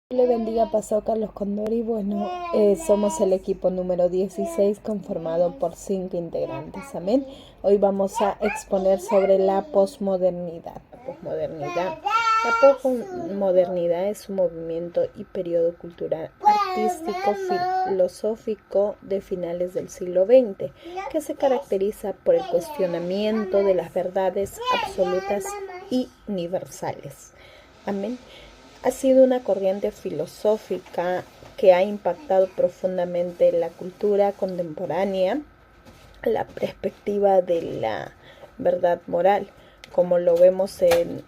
Le bendiga, Pastor Carlos Condori. Bueno, somos el equipo número 16 conformado por 5 integrantes. Amén. Hoy vamos a exponer sobre la posmodernidad. La posmodernidad es un movimiento y periodo cultural, artístico, filosófico de finales del siglo XX, que se caracteriza por el cuestionamiento de las verdades absolutas y universales. Amén. Ha sido una corriente filosófica que ha impactado profundamente la cultura contemporánea, la perspectiva de la verdad moral, como lo vemos en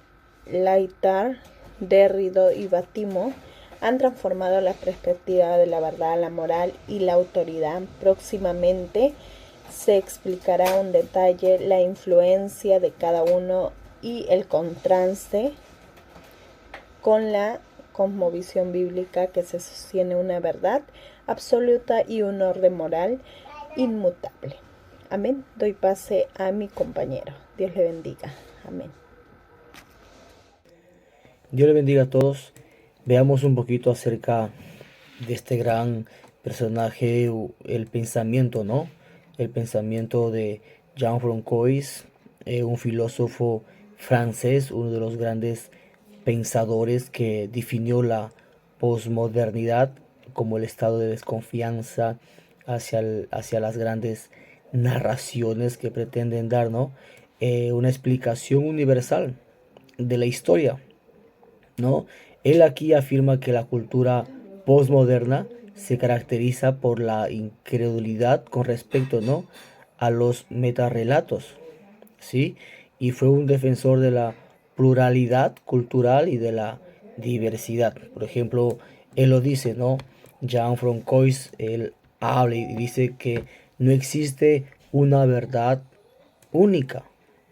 Lyotard, Derrida y Batimo, han transformado la perspectiva de la verdad, la moral y la autoridad. Próximamente se explicará en detalle la influencia de cada uno y el contraste con la cosmovisión bíblica que se sostiene una verdad absoluta y un orden moral inmutable. Amén. Doy pase a mi compañero. Dios le bendiga. Amén. Dios le bendiga a todos. Veamos un poquito acerca de este gran personaje, el pensamiento, ¿no? El pensamiento de Jean Francois, un filósofo francés, uno de los grandes pensadores que definió la posmodernidad como el estado de desconfianza hacia las grandes narraciones que pretenden dar, ¿no? Una explicación universal de la historia, ¿no? Él aquí afirma que la cultura postmoderna se caracteriza por la incredulidad con respecto, ¿no?, a los metarrelatos, ¿sí? Y fue un defensor de la pluralidad cultural y de la diversidad. Por ejemplo, él lo dice, ¿no? Jean Francois, él habla y dice que no existe una verdad única,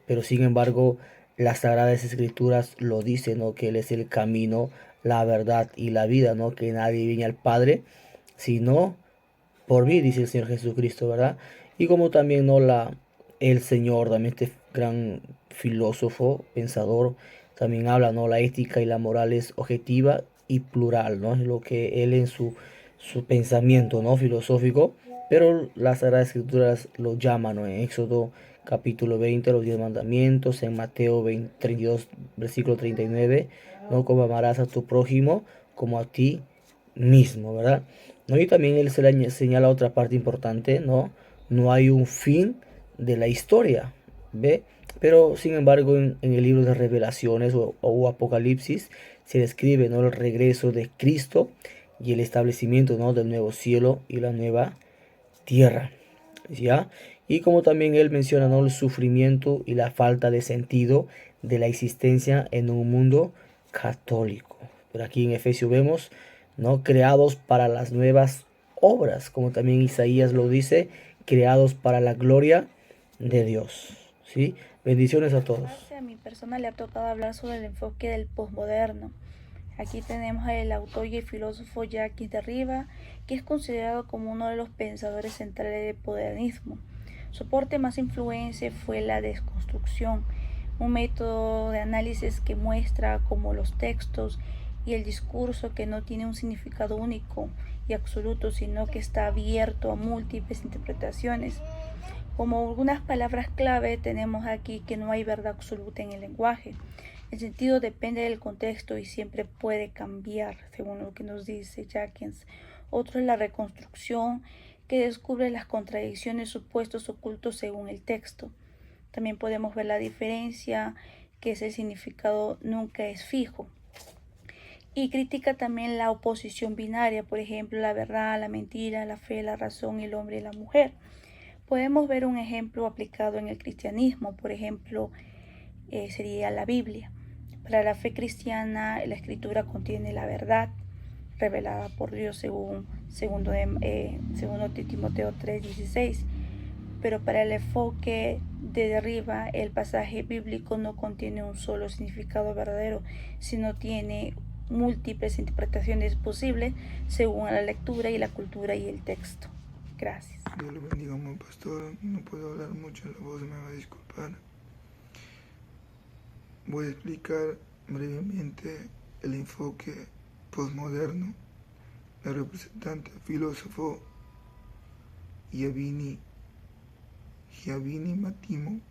pero sin embargo las Sagradas Escrituras lo dicen, ¿no? Que Él es el camino, la verdad y la vida, ¿no? Que nadie viene al Padre sino por mí, dice el Señor Jesucristo, ¿verdad? Y como también, ¿no? El Señor, también este gran filósofo, pensador, también habla, ¿no? La ética y la moral es objetiva y plural, ¿no? Es lo que él en su pensamiento, ¿no?, filosófico, pero las Sagradas Escrituras lo llaman, ¿no? En Éxodo capítulo 20, los 10 mandamientos, en Mateo 32, versículo 39, ¿no? Como amarás a tu prójimo como a ti mismo, ¿verdad? ¿No? Y también él se le señala otra parte importante, ¿no? No hay un fin de la historia, ¿ve? Pero sin embargo en el libro de Revelaciones o Apocalipsis se describe, ¿no?, el regreso de Cristo y el establecimiento, ¿no?, del nuevo cielo y la nueva tierra, ¿ya? Y como también él menciona, ¿no?, el sufrimiento y la falta de sentido de la existencia en un mundo católico. Pero aquí en Efesios vemos, ¿no?, creados para las nuevas obras, como también Isaías lo dice, creados para la gloria de Dios, ¿sí? Bendiciones a todos. A mi persona le ha tocado hablar sobre el enfoque del posmoderno. Aquí tenemos al autor y el filósofo Jacques Derrida, que es considerado como uno de los pensadores centrales del modernismo. Su aporte más influencia fue la desconstrucción, un método de análisis que muestra cómo los textos y el discurso que no tiene un significado único y absoluto, sino que está abierto a múltiples interpretaciones. Como algunas palabras clave tenemos aquí que no hay verdad absoluta en el lenguaje. El sentido depende del contexto y siempre puede cambiar, según lo que nos dice Jacques. Otro es la reconstrucción, que descubre las contradicciones, supuestos ocultos según el texto. También podemos ver la diferencia, que es el significado nunca es fijo. Y critica también la oposición binaria, por ejemplo, la verdad, la mentira, la fe, la razón, el hombre y la mujer. Podemos ver un ejemplo aplicado en el cristianismo, por ejemplo, sería la Biblia. Para la fe cristiana, la escritura contiene la verdad revelada por Dios según segundo de Timoteo 3:16. Pero para el enfoque de Derrida, el pasaje bíblico no contiene un solo significado verdadero, sino tiene múltiples interpretaciones posibles según la lectura y la cultura y el texto. Gracias. Dios le bendiga, amor pastor. No puedo hablar mucho, la voz me va a disculpar. Voy a explicar brevemente el enfoque posmoderno, el representante filósofo Giovanni Mattimo.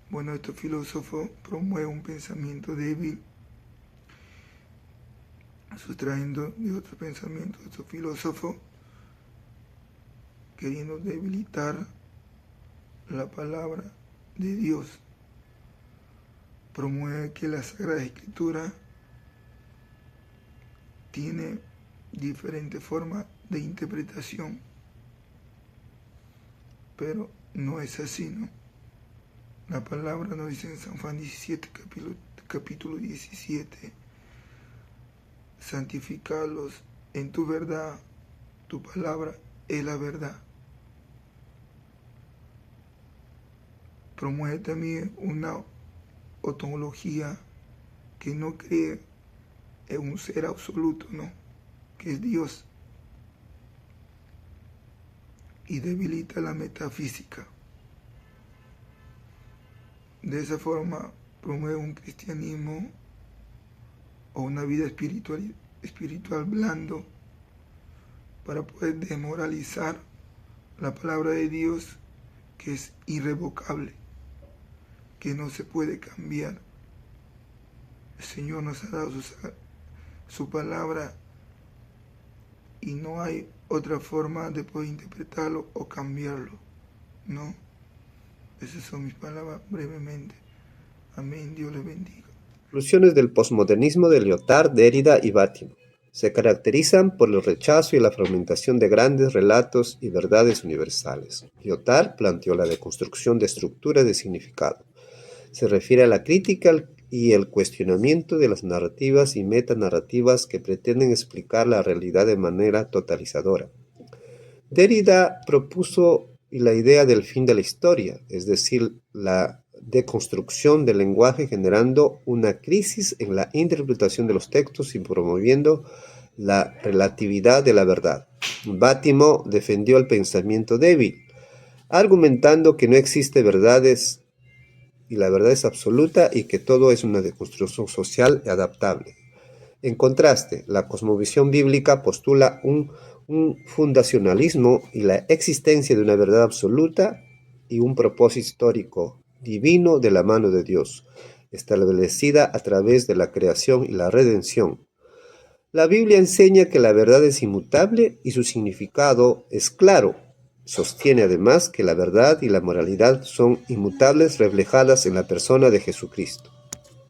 Bueno, este filósofo promueve un pensamiento débil, sustrayendo de otro pensamiento. Este filósofo, queriendo debilitar la palabra de Dios, promueve que la Sagrada Escritura tiene diferentes formas de interpretación, pero no es así, ¿no? La palabra nos dice en San Juan 17, capítulo 17, santificalos en tu verdad, tu palabra es la verdad. Promueve también una ontología que no cree en un ser absoluto, ¿no?, que es Dios, y debilita la metafísica. De esa forma promueve un cristianismo o una vida espiritual blando para poder desmoralizar la palabra de Dios, que es irrevocable, que no se puede cambiar. El Señor nos ha dado su palabra y no hay otra forma de poder interpretarlo o cambiarlo, ¿no? Esas son mis palabras brevemente. Amén. Dios les bendiga. Conclusiones del posmodernismo de Lyotard, Derrida y Bátimo. Se caracterizan por el rechazo y la fragmentación de grandes relatos y verdades universales. Lyotard planteó la deconstrucción de estructuras de significado. Se refiere a la crítica y el cuestionamiento de las narrativas y metanarrativas que pretenden explicar la realidad de manera totalizadora. Derrida propuso la idea del fin de la historia, es decir, la deconstrucción del lenguaje, generando una crisis en la interpretación de los textos y promoviendo la relatividad de la verdad. Bátimo defendió el pensamiento débil, argumentando que no existe verdades y la verdad es absoluta y que todo es una deconstrucción social y adaptable. En contraste, la cosmovisión bíblica postula un fundacionalismo y la existencia de una verdad absoluta y un propósito histórico divino de la mano de Dios, establecida a través de la creación y la redención. La Biblia enseña que la verdad es inmutable y su significado es claro. Sostiene además que la verdad y la moralidad son inmutables, reflejadas en la persona de Jesucristo.